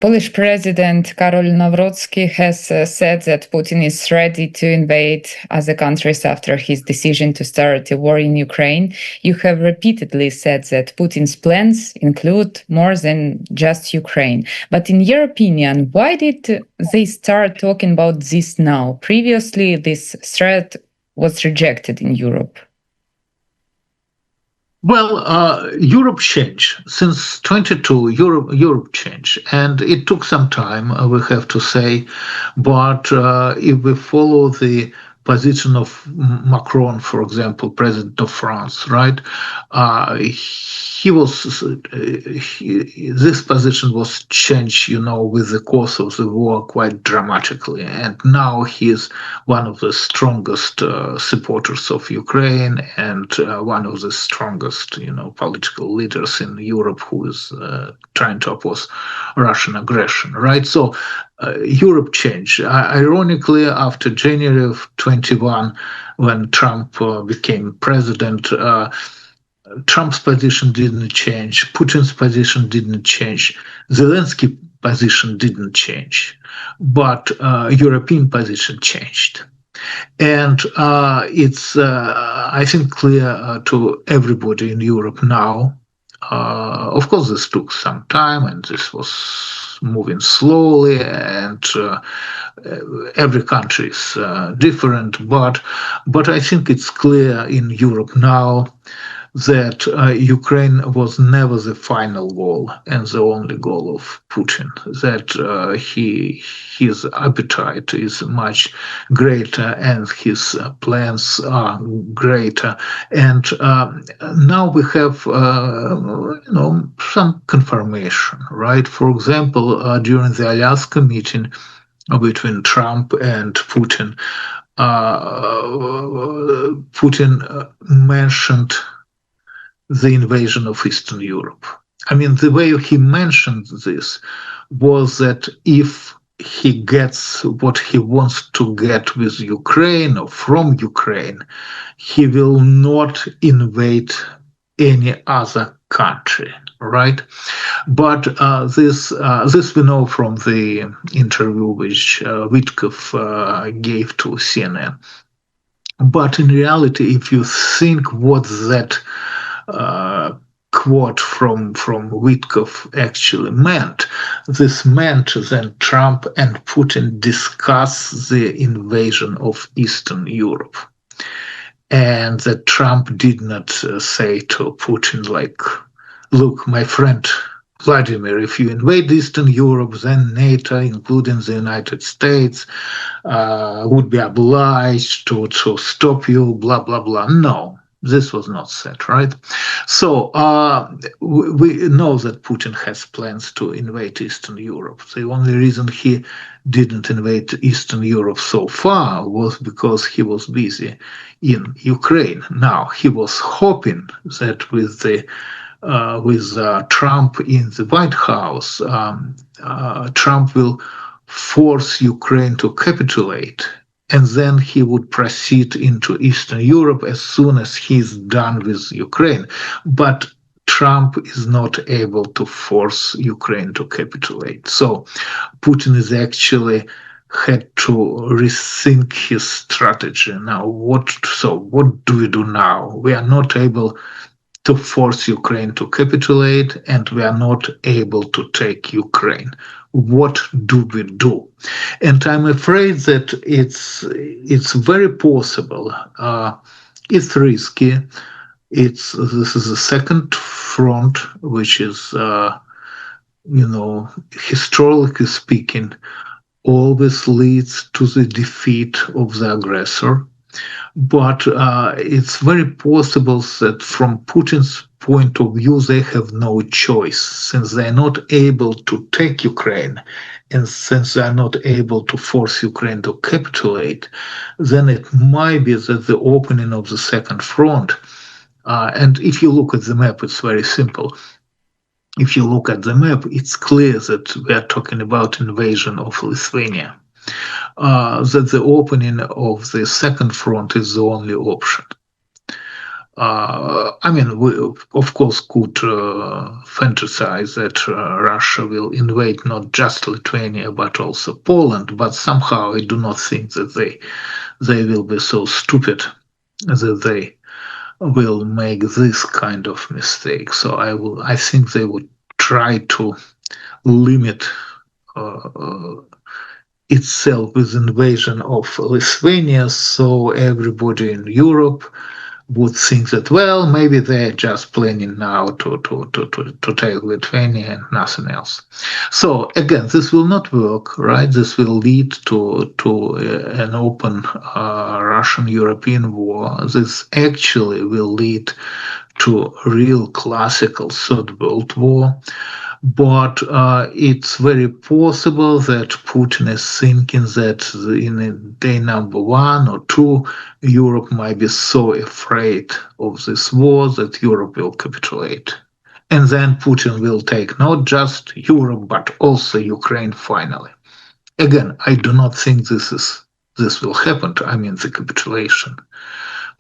Polish President Karol Nawrocki has said that Putin is ready to invade other countries after his decision to start a war in Ukraine. You have repeatedly said that Putin's plans include more than just Ukraine. But in your opinion, why did they start talking about this now? Previously, this threat was rejected in Europe. Well, Europe changed. Since 22, Europe changed. And it took some time, we have to say. But if we follow the position of Macron, for example, president of France, right? This position was changed, with the course of the war quite dramatically. And now he is one of the strongest supporters of Ukraine and one of the strongest, political leaders in Europe who is trying to oppose Russian aggression, right? So Europe changed. Ironically, after January of 21, when Trump became president, Trump's position didn't change. Putin's position didn't change. Zelensky's position didn't change. But European position changed. And it's, I think, clear to everybody in Europe now. Of course, this took some time, and this was moving slowly, and every country is different. But I think it's clear in Europe now that Ukraine was never the final goal and the only goal of Putin, that his appetite is much greater and his plans are greater. And now we have, some confirmation, right? For example, during the Alaska meeting between Trump and Putin, Putin mentioned the invasion of Eastern Europe. I mean, the way he mentioned this was that if he gets what he wants to get with Ukraine or from Ukraine, he will not invade any other country, right? But this we know from the interview which Witkoff gave to CNN. But in reality, if you think what that quote from Witkoff actually meant, this meant that Trump and Putin discuss the invasion of Eastern Europe. And that Trump did not say to Putin, like, look, my friend Vladimir, if you invade Eastern Europe, then NATO, including the United States, would be obliged to stop you, blah, blah, blah. No. This was not said, right? So we know that Putin has plans to invade Eastern Europe. The only reason he didn't invade Eastern Europe so far was because he was busy in Ukraine. Now, he was hoping that with Trump in the White House, Trump will force Ukraine to capitulate, and then he would proceed into Eastern Europe as soon as he's done with Ukraine. But Trump is not able to force Ukraine to capitulate. So Putin is actually had to rethink his strategy. Now, what do we do now? We are not able to force Ukraine to capitulate, and we are not able to take Ukraine. What do we do? And I'm afraid that it's very possible. It's risky. This is a second front, which is, historically speaking, always leads to the defeat of the aggressor. But it's very possible that from Putin's point of view, they have no choice, since they're not able to take Ukraine, and since they're not able to force Ukraine to capitulate, then it might be that the opening of the second front, and if you look at the map, it's very simple. If you look at the map, it's clear that we are talking about invasion of Lithuania. That the opening of the second front is the only option. I mean, we of course could fantasize that Russia will invade not just Lithuania but also Poland. But somehow I do not think that they will be so stupid that they will make this kind of mistake. So I think they would try to limit itself with invasion of Lithuania, so everybody in Europe would think that, well, maybe they're just planning now to take Lithuania and nothing else. So again, this will not work, right? This will lead to an open Russian-European war. This actually will lead to a real classical Third World War. But it's very possible that Putin is thinking that in day number 1 or 2, Europe might be so afraid of this war that Europe will capitulate. And then Putin will take not just Europe, but also Ukraine finally. Again, I do not think this will happen, I mean the capitulation.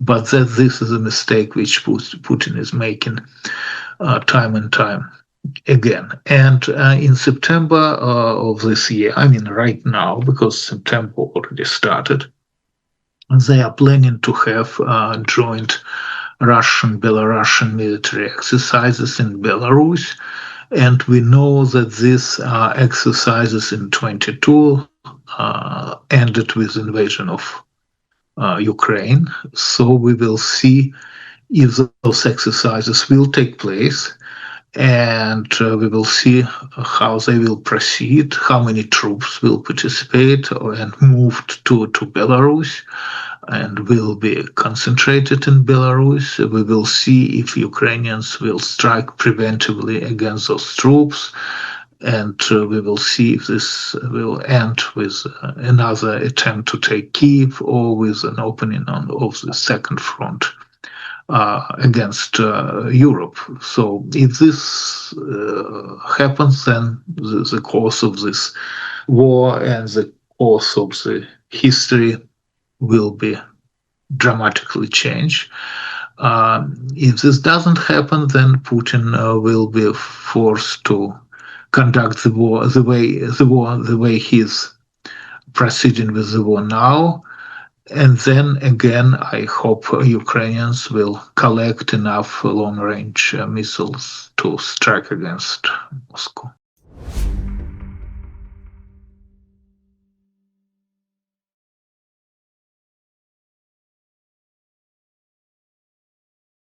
But that this is a mistake which Putin is making time and time again. And in September of this year, I mean right now, because September already started, they are planning to have joint Russian-Belarusian military exercises in Belarus. And we know that these exercises in 22 ended with invasion of Ukraine. So we will see if those exercises will take place, and we will see how they will proceed, how many troops will participate and moved to Belarus and will be concentrated in Belarus. We will see if Ukrainians will strike preventively against those troops, and we will see if this will end with another attempt to take Kyiv or with an opening of the second front against Europe. So if this happens, then the course of this war and the course of the history will be dramatically changed. If this doesn't happen, then Putin will be forced to conduct the war the way he's proceeding with the war now. And then again, I hope Ukrainians will collect enough long-range missiles to strike against Moscow.